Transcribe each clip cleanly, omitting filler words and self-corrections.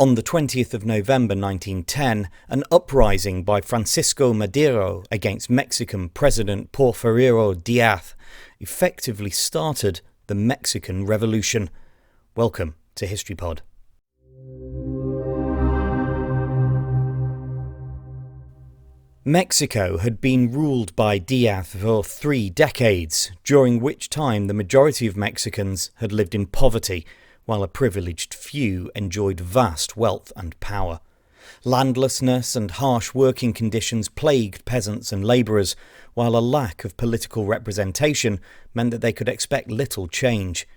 On the 20th of November 1910, an uprising by Francisco Madero against Mexican President Porfirio Díaz effectively started the Mexican Revolution. Welcome to HistoryPod. Mexico had been ruled by Díaz for 3 decades, during which time the majority of Mexicans had lived in poverty, while a privileged few enjoyed vast wealth and power. Landlessness and harsh working conditions plagued peasants and labourers, while a lack of political representation meant that they could expect little change.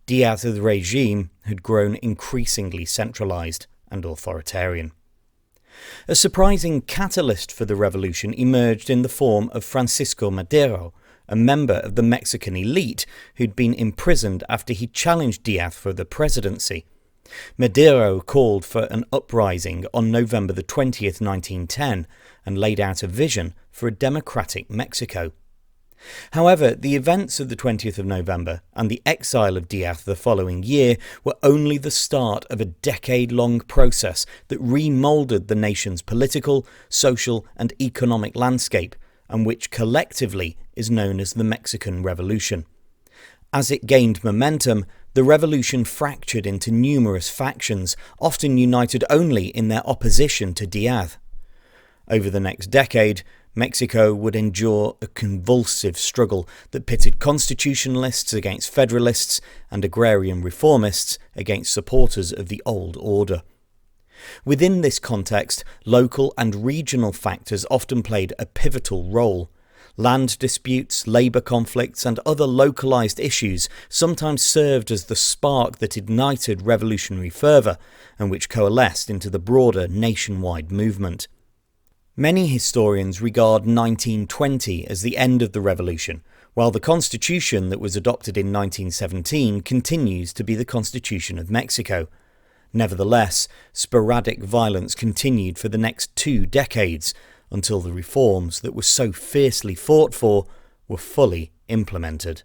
Díaz's regime had grown increasingly centralized and authoritarian. A surprising catalyst for the revolution emerged in the form of Francisco Madero, a member of the Mexican elite who'd been imprisoned after he challenged Díaz for the presidency. Madero called for an uprising on November the 20th, 1910, and laid out a vision for a democratic Mexico. However, the events of the 20th of November and the exile of Díaz the following year were only the start of a decade-long process that remoulded the nation's political, social and economic landscape, and which collectively is known as the Mexican Revolution. As it gained momentum, the revolution fractured into numerous factions, often united only in their opposition to Díaz. Over the next decade, Mexico would endure a convulsive struggle that pitted constitutionalists against federalists and agrarian reformists against supporters of the old order. Within this context, local and regional factors often played a pivotal role. Land disputes, labour conflicts and other localised issues sometimes served as the spark that ignited revolutionary fervour and which coalesced into the broader nationwide movement. Many historians regard 1920 as the end of the revolution, while the constitution that was adopted in 1917 continues to be the Constitution of Mexico. Nevertheless, sporadic violence continued for the next 2 decades, until the reforms that were so fiercely fought for were fully implemented.